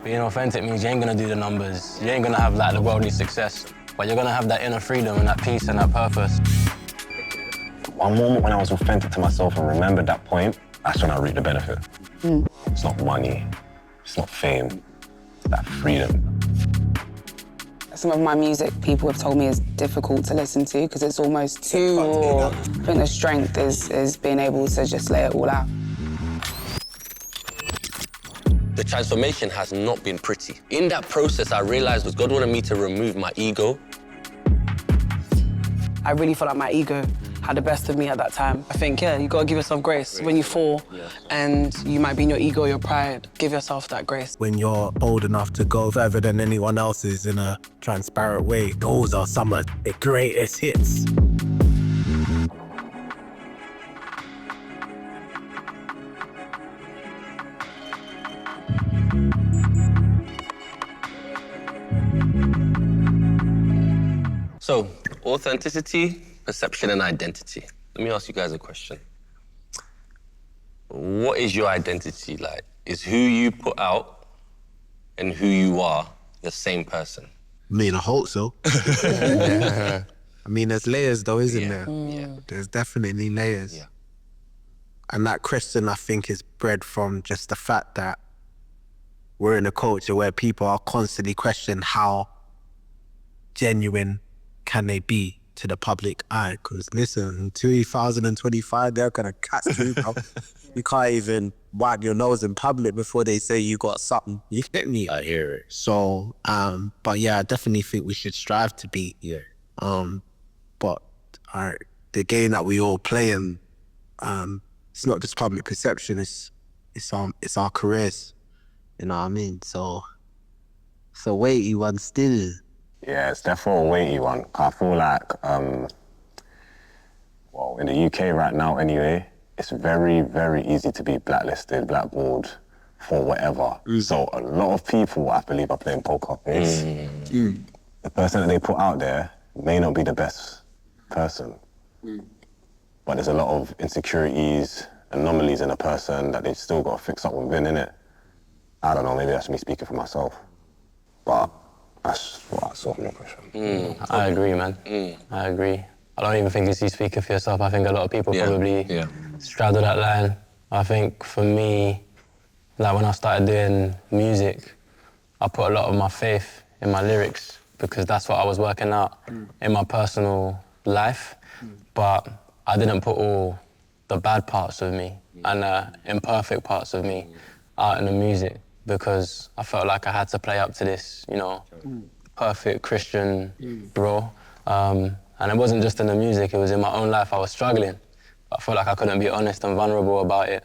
Being authentic means you ain't gonna do the numbers, you ain't gonna have like the worldly success, but you're gonna have that inner freedom and that peace and that purpose. One moment when I was authentic to myself and remembered that point, that's when I reaped the benefit. It's not money, it's not fame, it's that freedom. Some of my music, people have told me, is difficult to listen to because it's almost too raw. I think the strength is being able to just lay it all out. The transformation has not been pretty. In that process, I realized that God wanted me to remove my ego. I really felt like my ego had the best of me at that time. I think, yeah, you gotta give yourself grace. When you fall and you might be in your ego, your pride, give yourself that grace. When you're old enough to go further than anyone else's in a transparent way, those are some of the greatest hits. So, authenticity, perception, and identity. Let me ask you guys a question. What is your identity like? Is who you put out and who you are the same person? I mean, I hope so. I mean, there's layers though, isn't there? Yeah. There's definitely layers. Yeah. And that question, I think, is bred from just the fact that we're in a culture where people are constantly questioning how genuine can they be to the public eye? Because listen, in 2025, they're gonna catch you, bro. You can't even wipe your nose in public before they say you got something. You get me? I hear it. So, but yeah, I definitely think we should strive to be. Yeah. But the game that we all play in, it's not just public perception. It's our careers. You know what I mean? So it's a weighty one still. Yeah, it's definitely a weighty one. I feel like, well, in the UK right now anyway, it's very, very easy to be blacklisted, blackballed for whatever. So a lot of people, I believe, are playing poker face. The person that they put out there may not be the best person, but there's a lot of insecurities, anomalies in a person that they've still got to fix up within, innit? I don't know, maybe that's me speaking for myself, but that's what I saw from your question. I agree, man. I agree. I don't even think it's you speaking for yourself. I think a lot of people probably straddle that line. I think for me, like when I started doing music, I put a lot of my faith in my lyrics because that's what I was working out in my personal life. But I didn't put all the bad parts of me and imperfect parts of me out in the music because I felt like I had to play up to this, you know, perfect Christian bro. And it wasn't just in the music, it was in my own life. I was struggling. But I felt like I couldn't be honest and vulnerable about it.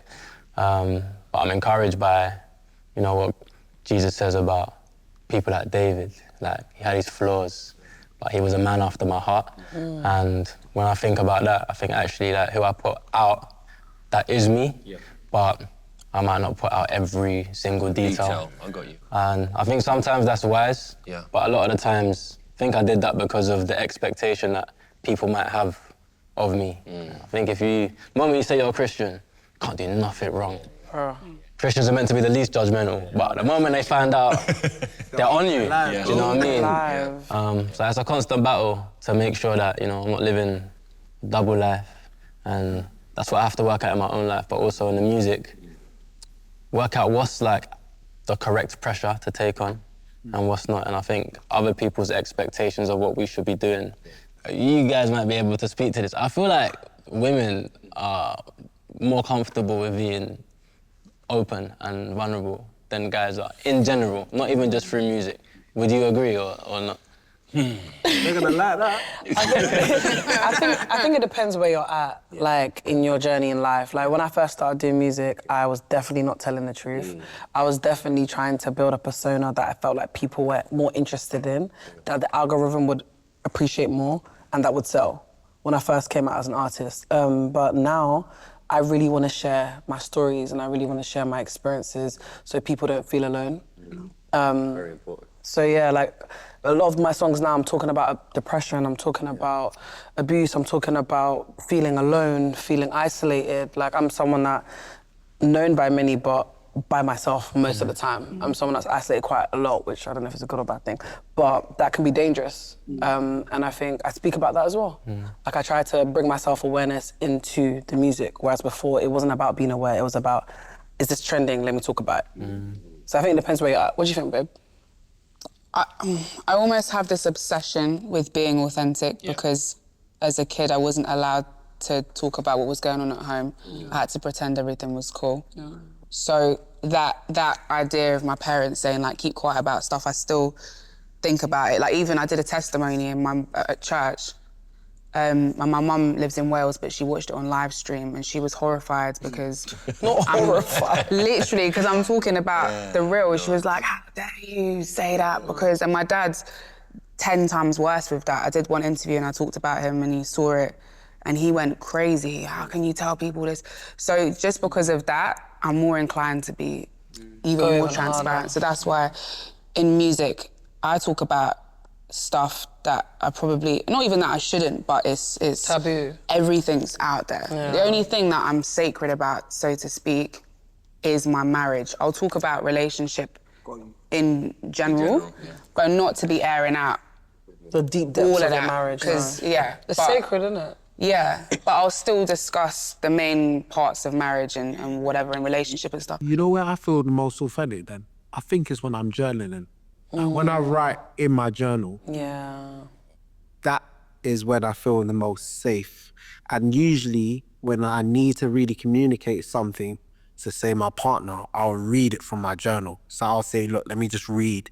But I'm encouraged by, you know, what Jesus says about people like David. Like, he had his flaws, but he was a man after my heart. And when I think about that, I think actually like who I put out, that is me. But I might not put out every single detail. I got you. And I think sometimes that's wise, Yeah. but a lot of the times, I think I did that because of the expectation that people might have of me. I think the moment you say you're a Christian, you can't do nothing wrong. Christians are meant to be the least judgmental, but the moment they find out, they're on you. Do you know what I mean? So it's a constant battle to make sure that, you know, I'm not living a double life. And that's what I have to work out in my own life, but also in the music. Work out what's like the correct pressure to take on and what's not. And I think other people's expectations of what we should be doing. You guys might be able to speak to this. I feel like women are more comfortable with being open and vulnerable than guys are, in general, not even just through music. Would you agree or not? They're gonna like that. I think it depends where you're at, like, in your journey in life. Like, when I first started doing music, I was definitely not telling the truth. I was definitely trying to build a persona that I felt like people were more interested in, that the algorithm would appreciate more, and that would sell when I first came out as an artist. But now, I really want to share my stories and I really want to share my experiences so people don't feel alone. Very important. So yeah, like a lot of my songs now, I'm talking about depression, I'm talking about abuse, I'm talking about feeling alone, feeling isolated. Like I'm someone that known by many, but by myself most of the time. I'm someone that's isolated quite a lot, which I don't know if it's a good or bad thing, but that can be dangerous. And I think I speak about that as well. Like I try to bring my self-awareness into the music, whereas before it wasn't about being aware, it was about, is this trending? Let me talk about it. So I think it depends where you're at. What do you think, babe? I almost have this obsession with being authentic because as a kid I wasn't allowed to talk about what was going on at home. I had to pretend everything was cool. So that idea of my parents saying like keep quiet about stuff, I still think about it. Like even I did a testimony at church. My mum lives in Wales, but she watched it on live stream and she was horrified because... Not horrified. Literally, because I'm talking about the real. She was like, how dare you say that? Because, and my dad's 10 times worse with that. I did one interview and I talked about him and he saw it and he went crazy. How can you tell people this? So just because of that, I'm more inclined to be even more transparent. So that's why in music, I talk about stuff that I probably, not even that I shouldn't, but it's taboo. Everything's out there. The only thing that I'm sacred about, so to speak, is my marriage. I'll talk about relationship in general, but not to be airing out the deep depths of that marriage. Because, it's sacred, isn't it? Yeah, but I'll still discuss the main parts of marriage and whatever in relationship and stuff. You know where I feel the most authentic then? I think it's when I'm journaling. Like when I write in my journal, that is when I feel the most safe. And usually when I need to really communicate something to, say, my partner, I'll read it from my journal. So I'll say, look, let me just read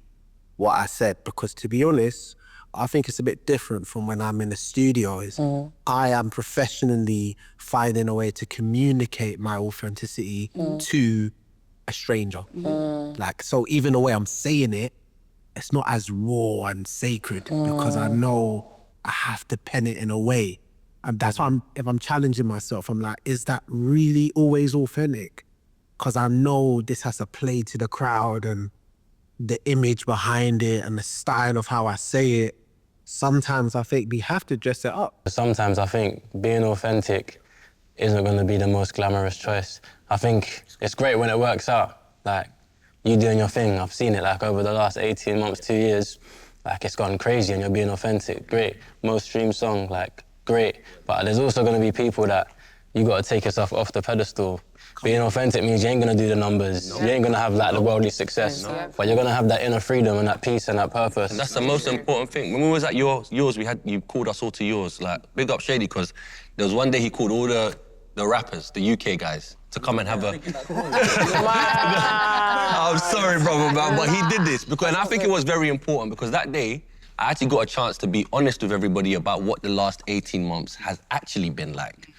what I said. Because to be honest, I think it's a bit different from when I'm in the studio. I am professionally finding a way to communicate my authenticity to a stranger. Like, so even the way I'm saying it, it's not as raw and sacred because I know I have to pen it in a way. And that's why if I'm challenging myself, I'm like, is that really always authentic? Because I know this has to play to the crowd and the image behind it and the style of how I say it. Sometimes I think we have to dress it up. Sometimes I think being authentic isn't going to be the most glamorous choice. I think it's great when it works out. Like, you doing your thing, I've seen it like over the last 18 months, 2 years, like it's gone crazy and you're being authentic, great. Most streamed song, like great. But there's also gonna be people that you gotta take yourself off the pedestal. Being authentic means you ain't gonna do the numbers, you ain't gonna have like the worldly success, but you're gonna have that inner freedom and that peace and that purpose. And that's the most important thing. When we was at yours, you called us all to yours. Like, big up Shady, because there was one day he called all the rappers, the UK guys, to come and have a... I'm sorry, brother, man, but he did this because, and I think it was very important because that day, I actually got a chance to be honest with everybody about what the last 18 months has actually been like.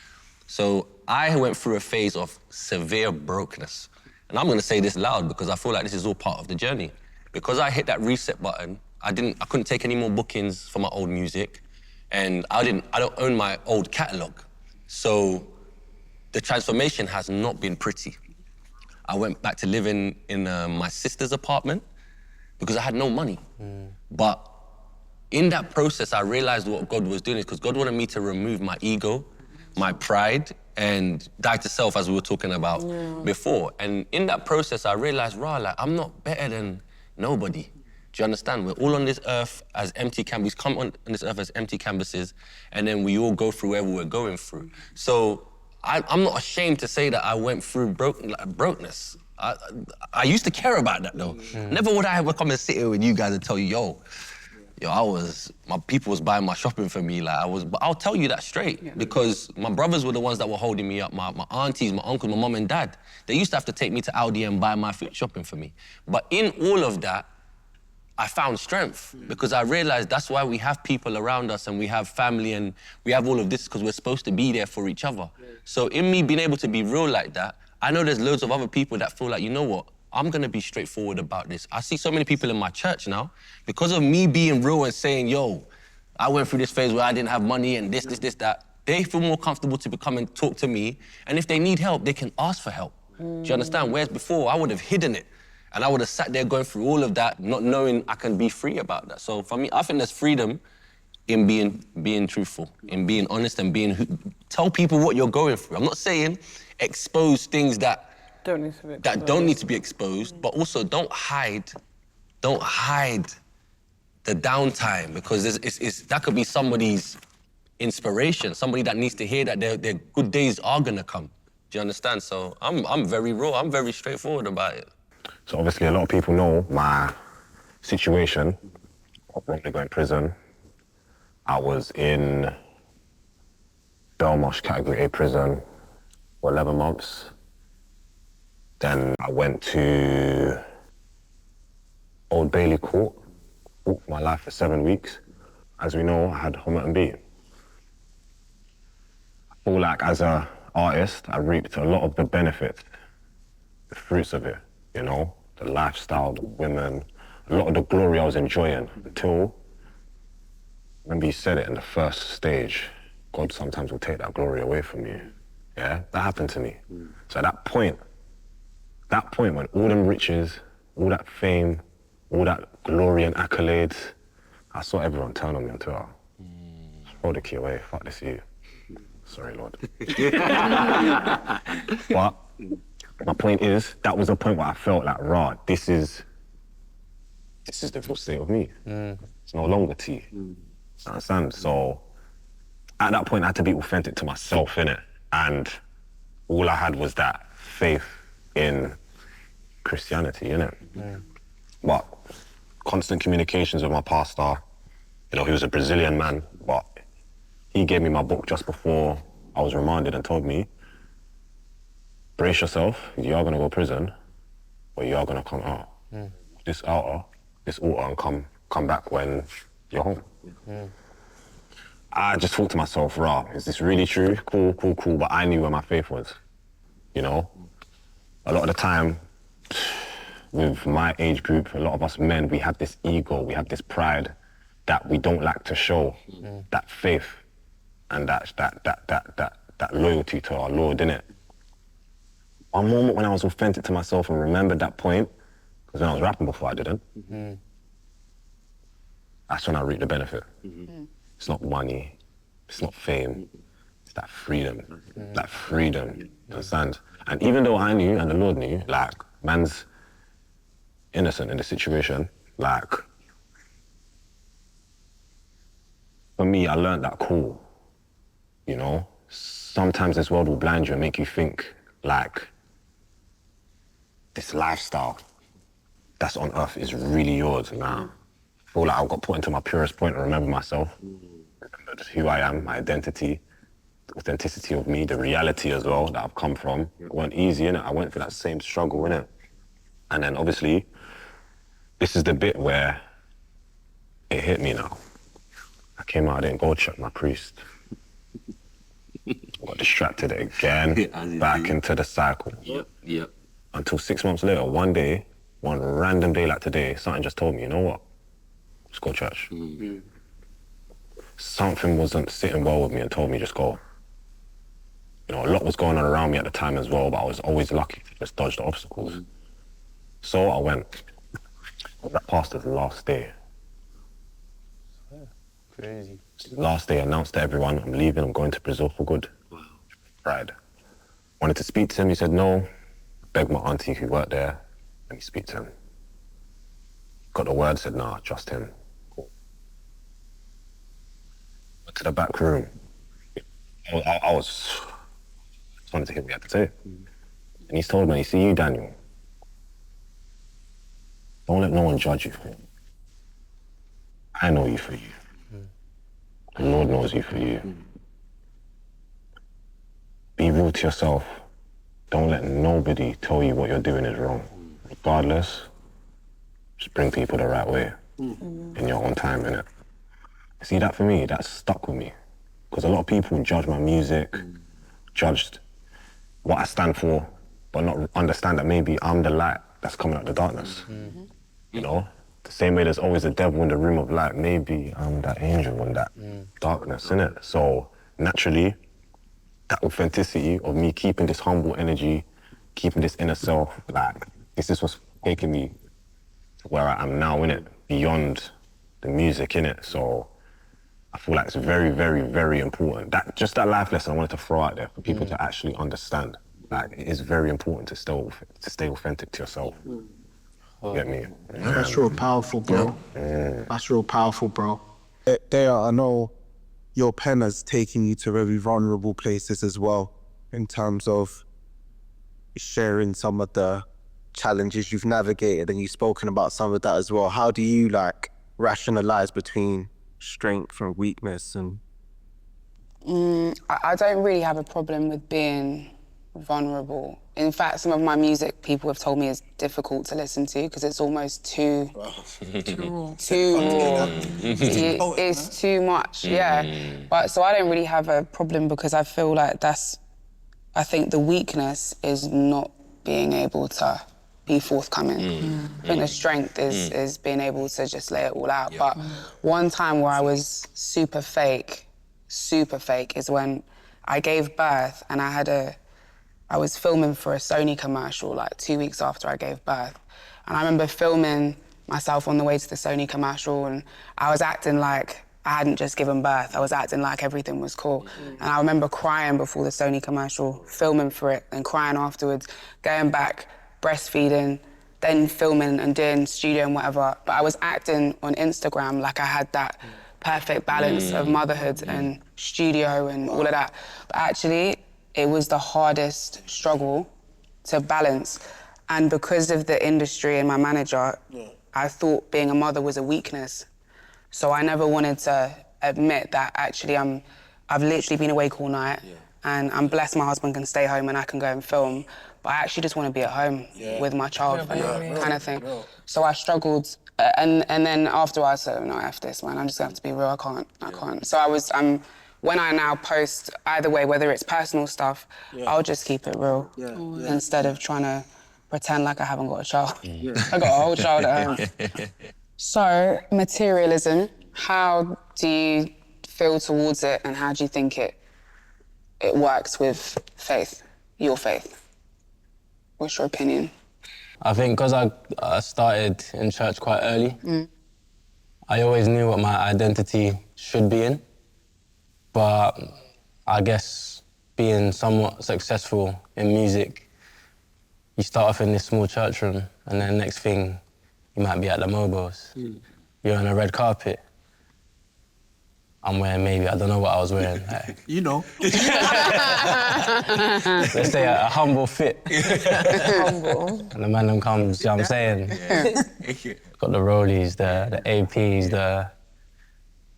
So I went through a phase of severe brokenness. And I'm gonna say this loud because I feel like this is all part of the journey. Because I hit that reset button, I couldn't take any more bookings for my old music, and I don't own my old catalog. So the transformation has not been pretty. I went back to living in my sister's apartment because I had no money. But in that process, I realized what God was doing is because God wanted me to remove my ego, my pride, and die to self, as we were talking about before. And in that process, I realized, like, I'm not better than nobody. Do you understand? We're all on this earth as empty canvases, come on this earth as empty canvases, and then we all go through whatever we're going through. So I'm not ashamed to say that I went through brokenness. I used to care about that though. Never would I ever come and sit here with you guys and tell you, my people was buying my shopping for me, but I'll tell you that straight because my brothers were the ones that were holding me up, my aunties, my uncles, my mom and dad. They used to have to take me to Aldi and buy my food shopping for me. But in all of that, I found strength because I realized that's why we have people around us and we have family and we have all of this because we're supposed to be there for each other. So in me being able to be real like that, I know there's loads of other people that feel like, you know what, I'm gonna be straightforward about this. I see so many people in my church now, because of me being real and saying, I went through this phase where I didn't have money and this, that, they feel more comfortable to come and talk to me. And if they need help, they can ask for help. Do you understand? Whereas before, I would have hidden it. And I would have sat there going through all of that, not knowing I can be free about that. So for me, I think there's freedom in being truthful, in being honest and tell people what you're going through. I'm not saying expose things that don't need to be that don't need to be exposed, but also don't hide the downtime, because that could be somebody's inspiration, somebody that needs to hear that their good days are gonna come. Do you understand? So I'm very raw, I'm very straightforward about it. So obviously a lot of people know my situation. I was going to prison. I was in Belmarsh Category A prison for 11 months. Then I went to Old Bailey Court, fought for my life for 7 weeks. As we know, I had Guvna B. I feel like as an artist, I reaped a lot of the benefits, the fruits of it, you know? The lifestyle, the women, a lot of the glory I was enjoying until, remember you said it in the first stage, God sometimes will take that glory away from you. Yeah, that happened to me. So at that point when all them riches, all that fame, all that glory and accolades, I saw everyone turn on me on Twitter. Throw the key away, fuck this you. Sorry, Lord. But my point is, that was the point where I felt like, rah, this is the real state of me. It's no longer tea. Understand? So at that point, I had to be authentic to myself, innit? And all I had was that faith in Christianity, innit? But constant communications with my pastor, you know, he was a Brazilian man, but he gave me my book just before I was remanded and told me, brace yourself, you are gonna go to prison, but you are gonna come out. This altar, and come back when you're home. I just thought to myself, rah, is this really true? Cool, but I knew where my faith was, you know? A lot of the time, with my age group, a lot of us men, we have this ego, we have this pride that we don't like to show, that faith and that loyalty to our Lord, innit? One moment when I was authentic to myself and remembered that point, because when I was rapping before I didn't, that's when I reaped the benefit. It's not money, it's not fame, it's that freedom, you understand? And even though I knew, and the Lord knew, like, man's innocent in the situation, like, for me, I learned that cool, you know? Sometimes this world will blind you and make you think, like, this lifestyle that's on earth is really yours. Nah. I feel like I got put into my purest point and remember myself, remembered who I am, my identity, the authenticity of me, the reality as well that I've come from. It weren't easy, innit? I went through that same struggle, innit? And then obviously, this is the bit where it hit me now. I came out, I didn't go check my priest. I got distracted again, back into the cycle. Yep. Until 6 months later, one day, one random day like today, something just told me, you know what? Just go to church. Something wasn't sitting well with me and told me just go. You know, a lot was going on around me at the time as well, but I was always lucky to just dodge the obstacles. So I went. That pastor's last day. Crazy. Last day, announced to everyone, I'm leaving, I'm going to Brazil for good. Wow. Pride. Wanted to speak to him, he said no. Begged my auntie who worked there, let me speak to him. Got the word, said nah, trust him. Cool. Went to the back room. I just wanted to hear what he had to say. And he's told me, you see you, Daniel, don't let no one judge you. I know you for you. The Lord knows you for you. Be real to yourself. Don't let nobody tell you what you're doing is wrong. Regardless, just bring people the right way in your own time, innit? See, that for me, that stuck with me. Because a lot of people judge my music, judged what I stand for, but not understand that maybe I'm the light that's coming out of the darkness. You know? The same way there's always a devil in the room of light, maybe I'm that angel in that darkness, innit? So naturally, that authenticity of me keeping this humble energy, keeping this inner self, like, this is what's taking me to where I am now, innit? Beyond the music, innit? So I feel like it's very, very, very important. Just that life lesson I wanted to throw out there for people to actually understand. Like, it is very important to stay authentic to yourself. You get me? That's real powerful, bro. That's real powerful, bro. Deyah, I know your pen has taken you to very vulnerable places as well, in terms of sharing some of the challenges you've navigated, and you've spoken about some of that as well. How do you like rationalize between strength and weakness? And I don't really have a problem with being vulnerable. In fact, some of my music people have told me is difficult to listen to because it's almost too raw. It's too much, yeah. But so I don't really have a problem because I feel like I think the weakness is not being able to be forthcoming. I think the strength is being able to just lay it all out. Yeah. But one time where I was super fake is when I gave birth and I was filming for a Sony commercial like 2 weeks after I gave birth. And I remember filming myself on the way to the Sony commercial, and I was acting like I hadn't just given birth. I was acting like everything was cool. And I remember crying before the Sony commercial, filming for it, and crying afterwards, going back, breastfeeding, then filming and doing studio and whatever. But I was acting on Instagram like I had that perfect balance of motherhood and studio and all of that. But actually, it was the hardest struggle to balance. And because of the industry and my manager, I thought being a mother was a weakness. So I never wanted to admit that actually I've literally been awake all night and I'm blessed my husband can stay home and I can go and film, but I actually just want to be at home with my child kind of thing. So I struggled, and then after I said, no, F this, man, I'm just gonna have to be real, I can't. So when I now post, either way, whether it's personal stuff, I'll just keep it real instead of trying to pretend like I haven't got a child. I got a whole child at home. So, materialism, how do you feel towards it and how do you think it works with faith, your faith? What's your opinion? I think because I started in church quite early, I always knew what my identity should be in. But I guess being somewhat successful in music, you start off in this small church room and then next thing, you might be at the mobiles. You're on a red carpet. I'm wearing maybe, I don't know what I was wearing. Like, you know. Let's say a humble fit. Humble. And the man them comes, you know what I'm saying? Got the rollies, the APs,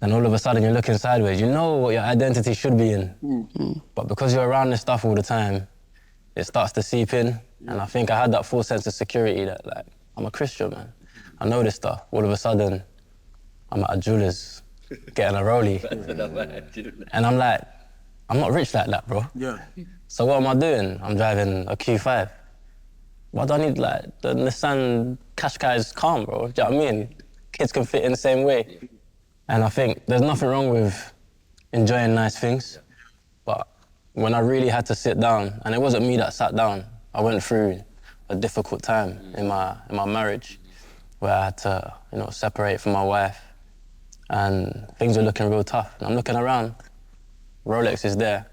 and all of a sudden you're looking sideways. You know what your identity should be in. But because you're around this stuff all the time, it starts to seep in. And I think I had that full sense of security that, like, I'm a Christian, man. I know this stuff. All of a sudden, I'm at a jeweler's getting a rollie. And I'm like, I'm not rich like that, bro. So what am I doing? I'm driving a Q5. Why do I need, like, the Nissan Qashqai is calm, bro? Do you know what I mean? Kids can fit in the same way. And I think there's nothing wrong with enjoying nice things, but when I really had to sit down, and it wasn't me that sat down, I went through a difficult time in my marriage where I had to, separate from my wife, and things were looking real tough. And I'm looking around, Rolex is there.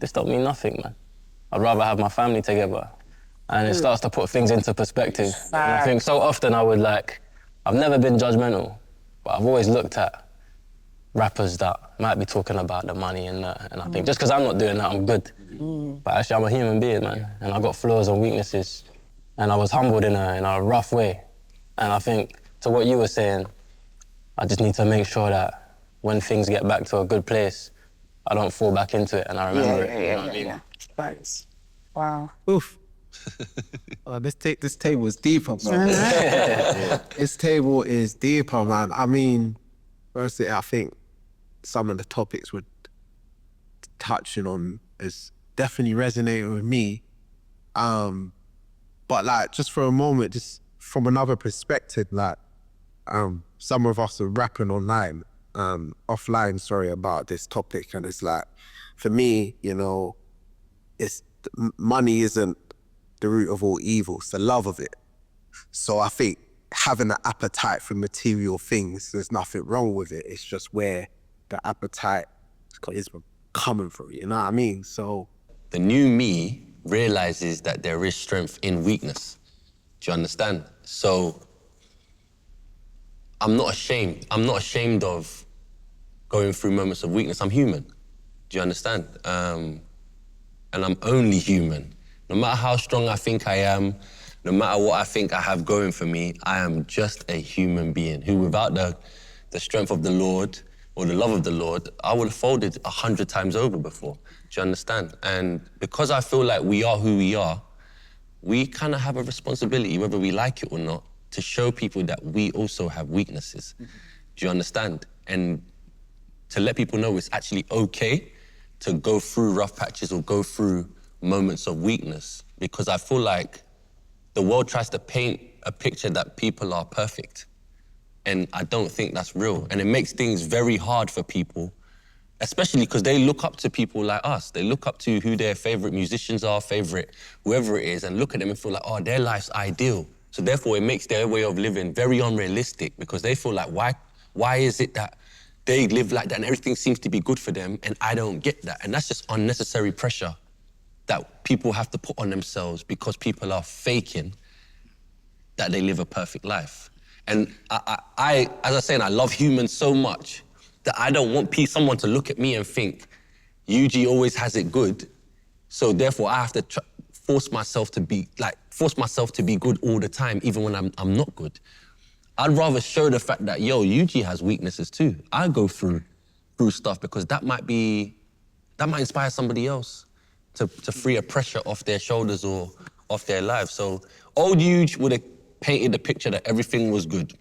This don't mean nothing, man. I'd rather have my family together. And it starts to put things into perspective. And I think so often I've never been judgmental, but I've always looked at rappers that might be talking about the money and I think just because I'm not doing that, I'm good. But actually, I'm a human being, man, and I've got flaws and weaknesses. And I was humbled in a rough way. And I think, to what you were saying, I just need to make sure that when things get back to a good place, I don't fall back into it and I remember it. You know what I mean? Thanks. Wow. Oof. This table is deeper, man. This table is deeper, man. I mean, firstly, I think some of the topics we're touching on is definitely resonating with me. But like, just for a moment, just from another perspective, like, some of us are rapping offline, about this topic. And it's like, for me, it's money isn't the root of all evil, it's the love of it. So I think having an appetite for material things, there's nothing wrong with it. It's just where the appetite is coming from, you know what I mean? So the new me realizes that there is strength in weakness. Do you understand? So I'm not ashamed. I'm not ashamed of going through moments of weakness. I'm human. Do you understand? And I'm only human. No matter how strong I think I am, no matter what I think I have going for me, I am just a human being who, without the strength of the Lord or the love of the Lord, I would have folded 100 times over before. Do you understand? And because I feel like we are who we are, we kind of have a responsibility, whether we like it or not, to show people that we also have weaknesses. Do you understand? And to let people know it's actually okay to go through rough patches or go through moments of weakness, because I feel like the world tries to paint a picture that people are perfect. And I don't think that's real. And it makes things very hard for people, especially because they look up to people like us. They look up to who their favorite musicians are, favorite whoever it is, and look at them and feel like, oh, their life's ideal. So therefore it makes their way of living very unrealistic, because they feel like, why is it that they live like that and everything seems to be good for them and I don't get that? And that's just unnecessary pressure that people have to put on themselves because people are faking that they live a perfect life. And I as I said, I love humans so much that I don't want someone to look at me and think, Eugy always has it good, so therefore I have to force myself to be good all the time, even when I'm not good. I'd rather show the fact that, yo, Eugy has weaknesses too. I go through stuff because that might inspire somebody else to free a pressure off their shoulders or off their lives. So old Eugy would have painted the picture that everything was good.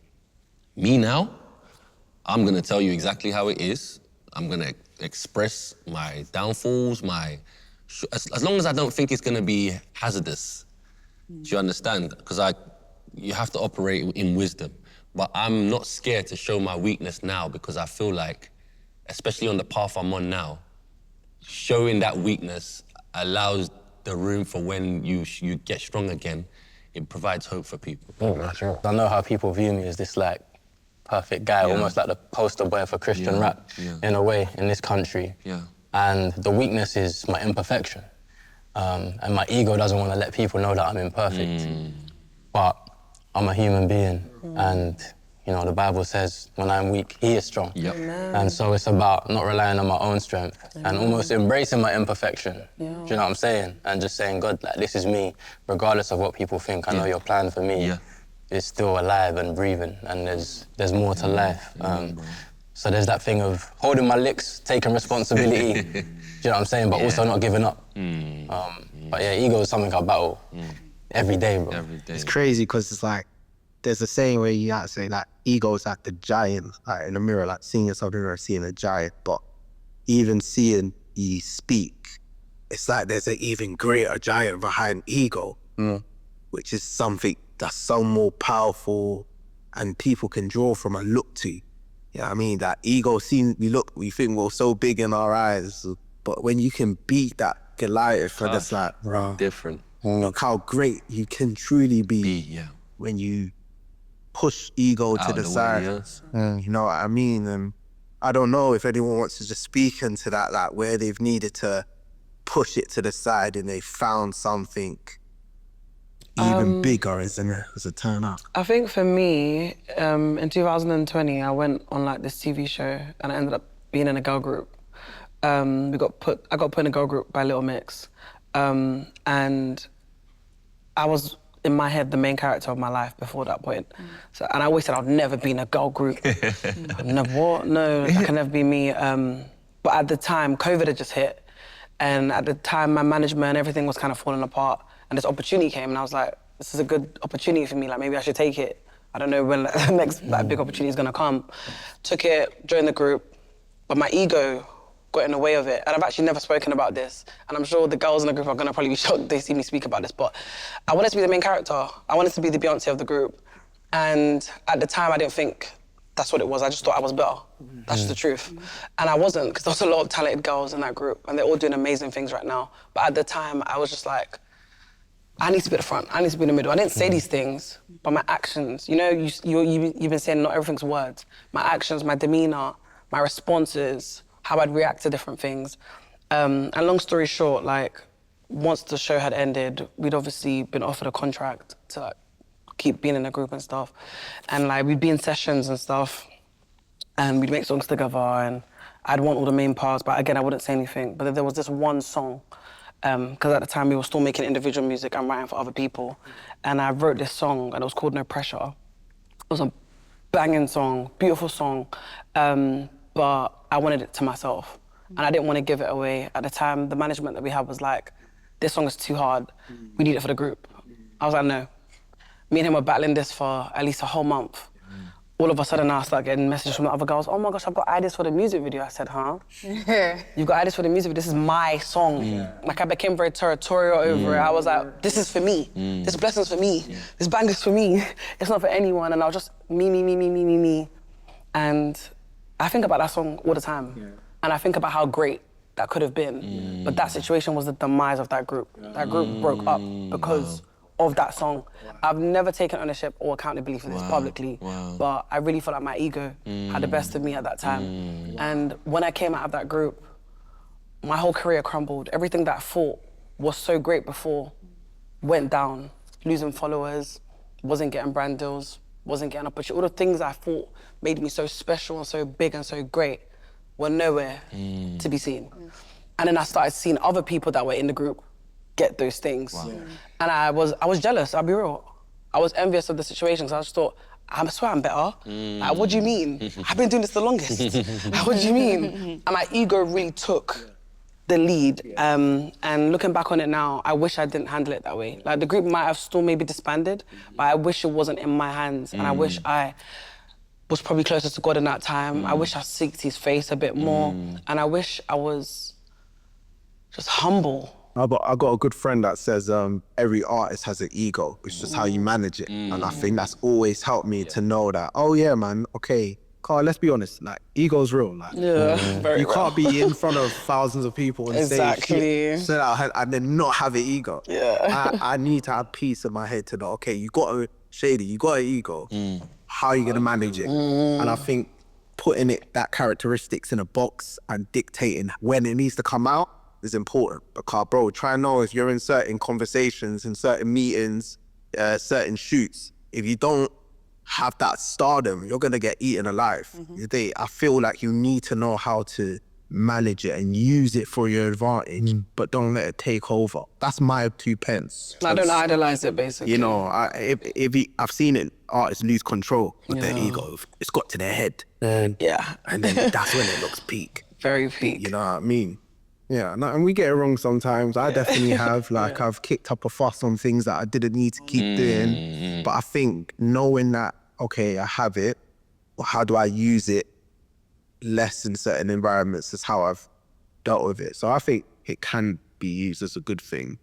Me now, I'm gonna tell you exactly how it is. I'm gonna express my downfalls, as long as I don't think it's gonna be hazardous. Do you understand? Because you have to operate in wisdom. But I'm not scared to show my weakness now, because I feel like, especially on the path I'm on now, showing that weakness allows the room for when you get strong again. It provides hope for people. That's true. I know how people view me as this like perfect guy, almost like the poster boy for Christian rap in a way in this country. Yeah. And the weakness is my imperfection. And my ego doesn't want to let people know that I'm imperfect. But I'm a human being, and you know, the Bible says when I'm weak, he is strong. Yep. And so it's about not relying on my own strength and almost embracing my imperfection. Do you know what I'm saying? And just saying, God, like, this is me, regardless of what people think. I know your plan for me is still alive and breathing, and there's more to life. So there's that thing of holding my licks, taking responsibility, do you know what I'm saying? But also not giving up. But yeah, ego is something I battle every day, bro. Every day. It's crazy because it's like, there's a saying where you have to say, like, ego is like the giant, like in the mirror, like seeing yourself in the mirror, seeing a giant. But even seeing you speak, it's like there's an even greater giant behind ego, which is something that's so more powerful and people can draw from and look to. You know what I mean? That ego we think we're so big in our eyes, but when you can beat that Goliath, and it's like, bro, different. Look how great you can truly be when you push ego to the side. You know what I mean? And I don't know if anyone wants to just speak into that, like where they've needed to push it to the side and they found something even bigger as a turn up. I think for me, in 2020, I went on like this TV show and I ended up being in a girl group. I got put in a girl group by Little Mix. And I was, in my head, the main character of my life before that point. So, and I always said I'd never be in a girl group. No, that can never be me. But at the time, COVID had just hit. And at the time, my management, everything was kind of falling apart. And this opportunity came, and I was like, this is a good opportunity for me. Like, maybe I should take it. I don't know when the next big opportunity is gonna come. Took it, joined the group, but my ego got in the way of it. And I've actually never spoken about this. And I'm sure the girls in the group are gonna probably be shocked they see me speak about this, but I wanted to be the main character. I wanted to be the Beyonce of the group. And at the time, I didn't think that's what it was. I just thought I was better. That's just the truth. And I wasn't, because there was a lot of talented girls in that group, and they're all doing amazing things right now. But at the time, I was just like, I need to be at the front, I need to be in the middle. I didn't say these things, but my actions, you know, you've been saying not everything's words. My actions, my demeanor, my responses, how I'd react to different things. And long story short, like, once the show had ended, we'd obviously been offered a contract to like, keep being in a group and stuff. And like we'd be in sessions and stuff and we'd make songs together and I'd want all the main parts, but again, I wouldn't say anything. But then there was this one song, because at the time we were still making individual music and writing for other people. And I wrote this song and it was called No Pressure. It was a banging song, beautiful song, but I wanted it to myself. And I didn't want to give it away. At the time, the management that we had was like, this song is too hard, we need it for the group. I was like, no. Me and him were battling this for at least a whole month. All of a sudden, I start getting messages from the other girls, oh my gosh, I've got ideas for the music video. I said, huh? You've got ideas for the music video? This is my song. Like, I became very territorial over it. I was like, this is for me. This blessing's for me. This banger's for me. It's not for anyone. And I was just me. And I think about that song all the time. And I think about how great that could have been. But that situation was the demise of that group. That group broke up because of that song. I've never taken ownership or accountability for this publicly, but I really felt like my ego had the best of me at that time. And when I came out of that group, my whole career crumbled. Everything that I thought was so great before went down. Losing followers, wasn't getting brand deals, wasn't getting opportunities. All the things I thought made me so special and so big and so great were nowhere to be seen. And then I started seeing other people that were in the group get those things. And I was jealous, I'll be real. I was envious of the situation, because I just thought, I swear I'm better. Like, what do you mean? I've been doing this the longest. Like, what do you mean? And my ego really took the lead. And looking back on it now, I wish I didn't handle it that way. Like, the group might have still maybe disbanded, but I wish it wasn't in my hands. And I wish I was probably closer to God in that time. I wish I seeked his face a bit more. And I wish I was just humble. I got a good friend that says every artist has an ego. It's just how you manage it. And I think that's always helped me to know that, oh yeah, man, okay, Carl, let's be honest, like, ego's real. Like, Very you real. can't be in front of thousands of people and say shit and then not have an ego. I need to have peace in my head to know, okay, you got an ego. How are you gonna manage it? And I think putting that characteristics in a box and dictating when it needs to come out is important. Because, bro, try and know if you're in certain conversations, in certain meetings, certain shoots, if you don't have that stardom, you're gonna get eaten alive. I feel like you need to know how to manage it and use it for your advantage, but don't let it take over. That's my 2 pence. I don't idolize it, basically. You know, I've seen it, artists lose control with their ego. It's got to their head. And then that's when it looks peak. Very peak. You know what I mean? Yeah, and we get it wrong sometimes. I definitely have. Like, I've kicked up a fuss on things that I didn't need to keep doing. But I think knowing that, okay, I have it, or how do I use it less in certain environments is how I've dealt with it. So I think it can be used as a good thing.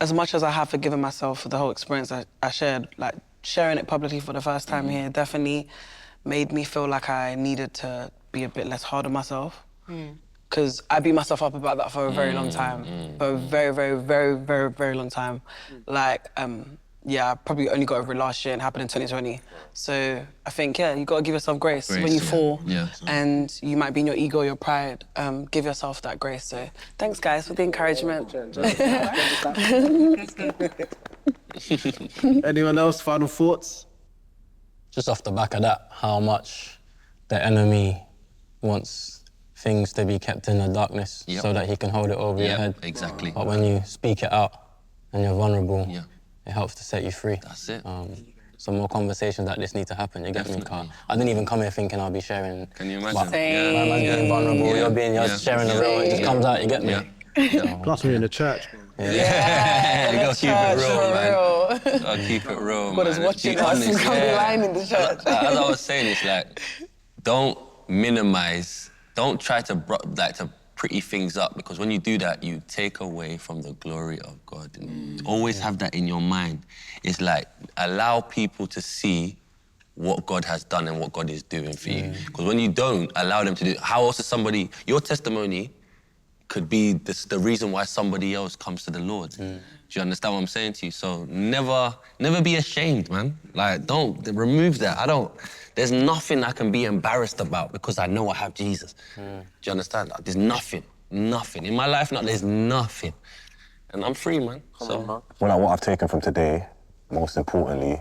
As much as I have forgiven myself for the whole experience I shared, like, sharing it publicly for the first time here definitely made me feel like I needed to be a bit less hard on myself. Because I beat myself up about that for a very long time. For a very, very, very, very, very long time. Like, I probably only got over it last year and it happened in 2020. So I think, you got to give yourself grace when you fall. And you might be in your ego, your pride. Give yourself that grace. So thanks, guys, for the encouragement. Anyone else, final thoughts? Just off the back of that, how much the enemy wants things to be kept in the darkness so that he can hold it over your head. Exactly. But when you speak it out and you're vulnerable, it helps to set you free. That's it. Some more conversations like this need to happen, you get me, Carl? I didn't even come here thinking I'll be sharing. Can you imagine? But my man's being vulnerable, you're sharing the real, it just comes out, you get me? Plus we're in the church. You gotta keep it real, man. Gotta keep it real, God is watching us and can't be lying in the church. As I was saying, it's like, don't minimize, don't try to pretty things up, because when you do that, you take away from the glory of God. And always have that in your mind. It's like, allow people to see what God has done and what God is doing for you. Because when you don't allow them to do it, how else is somebody, your testimony could be the reason why somebody else comes to the Lord. Do you understand what I'm saying to you? So never be ashamed, man. Like, don't, remove that. There's nothing I can be embarrassed about because I know I have Jesus. Do you understand? Like, there's nothing. In my life now, there's nothing. and I'm free, man. Well, like what I've taken from today, most importantly,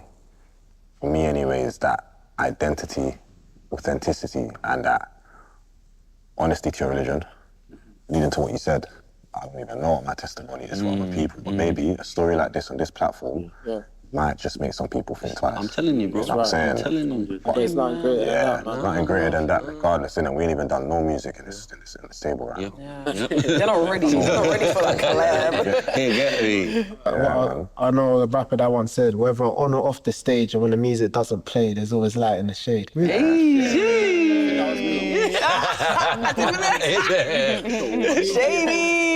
for me anyway, is that identity, authenticity, and that honesty to your religion. Leading to what you said, I don't even know what my testimony is for other people, but maybe a story like this on this platform might just make some people think twice. I'm telling you, bro. You know what I'm saying? I'm telling you. There's nothing greater than that, man. Nothing greater than that, regardless. And we ain't even done no music in this table right now. They're not ready. They're not ready for that collab. Get me. I know the rapper that once said, whether on or off the stage and when the music doesn't play, there's always light in the shade. Shady.